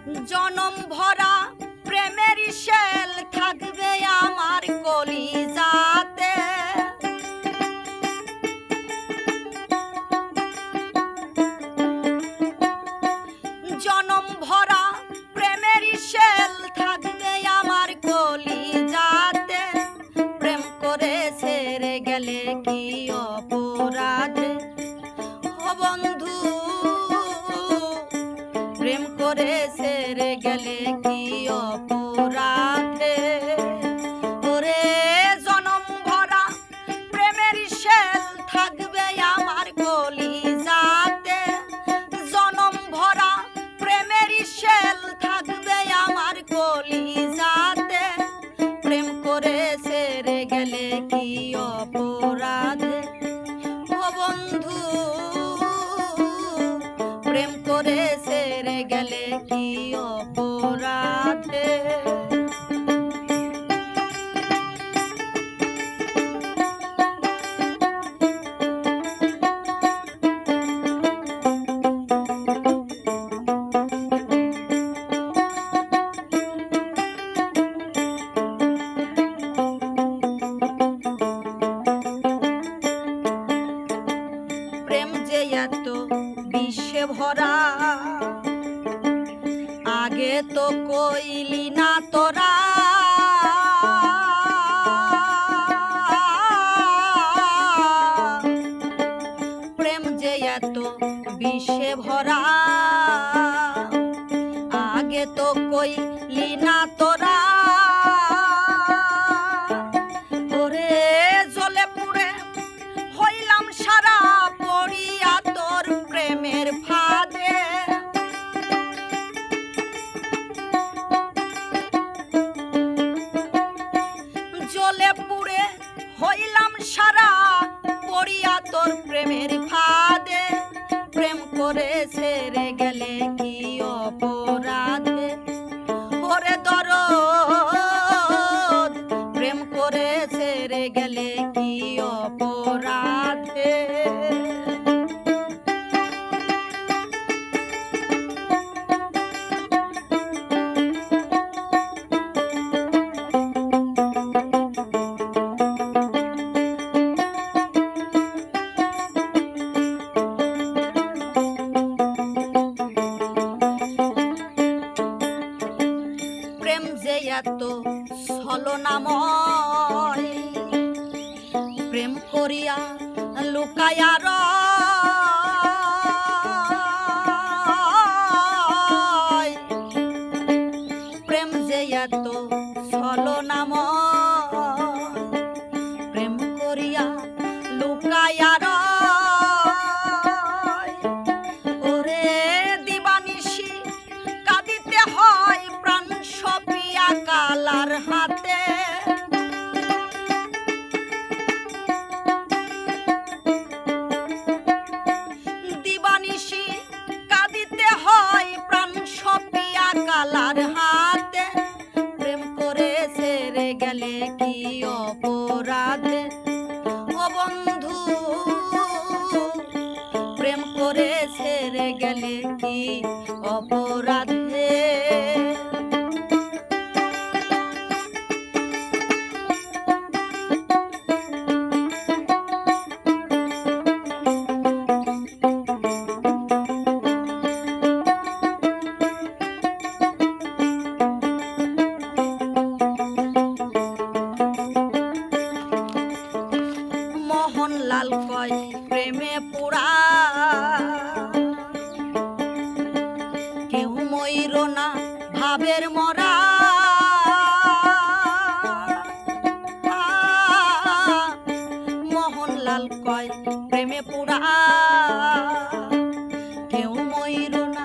জনম ভরা প্রেমের শেল থাকবে আমার কলিজাতে। জনম ভরা প্রেমের শেল থাকবে আমার কলিজাতে। প্রেম করে ছেড়ে গেলে কি অপরাধে ও বন্ধু, প্রেম করে ছেড়ে গেলে কি অপরাধে। ওরে জনম ভরা প্রেমের শেল থাকবে আমার কলিজাতে। জনম ভরা প্রেমের শেল থাকবে আমার কলিজাতে। প্রেম করে ছেড়ে গেলে কি অপরাধে ও বন্ধু, প্রেম করে ছেড়ে গেলে কি অপরাধে। প্রেম যে এত বিষে ভরা আগে তো কইলি না তোরা। প্রেম যে এত বিষে ভরা আগে তো কইলি না তোরা। ওরে জ্বলে পুড়ে হইলাম সারা পড়িয়া তোর প্রেমের ফাঁদে। জ্বলে পুড়ে হইলাম সারা পড়িয়া তোর প্রেমের ফাঁদে। প্রেম করে ছেড়ে গেলে কি অপরাধে ওরে দরদ, প্রেম করে ছেড়ে গেলে কি অপরাধে। প্রেম যে এত ছলনাময় প্রেম করিয়া লুকায়া রয়। প্রেম যে এত ছলনাময় প্রেম করিয়া লুকায়া রয়। ওরে দিবানিশি কাঁদিতে হয় প্রাণ সপিয়া কালার হাতে। দিবানিশি কাঁদিতে হয় প্রাণ সপিয়া কালার হাতে। প্রেম করে ছেড়ে গেলে কি অপরাধে ও বন্ধু, প্রেম করে ছেড়ে গেলে কি অপরাধে। মোহনলাল কয় প্রেমে পুরা কেউ মইর না ভাবের মরা। মোহনলাল কয় প্রেমে পুরা কেউ মইর না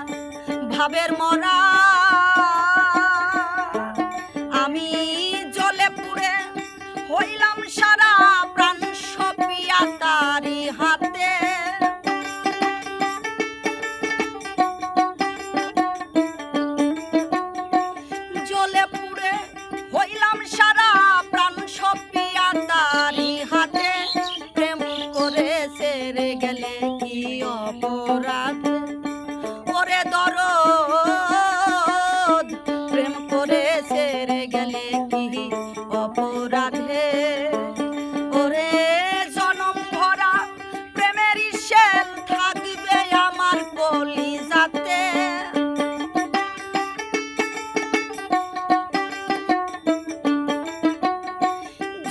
ভাবের মরা। আমি জ্বলে পুড়ে হইলাম সারা প্রাণ সপিয়া তারি হাতে। জ্বলে পুড়ে হইলাম সারা প্রাণ সপিয়া তারি হাতে। প্রেম করে ছেড়ে গেলে কি অপরাধ ওরে দরদ, কলিজাতে।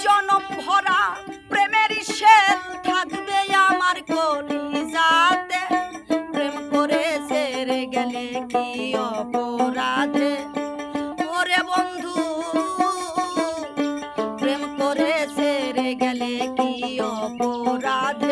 জনম ভরা প্রেমের শেল থাকবে আমার কলিজাতে। প্রেম করে সেরে গেলে কি অপরাধে, ওরে বন্ধু প্রেম করে সেরে গেলে কি অপরাধে।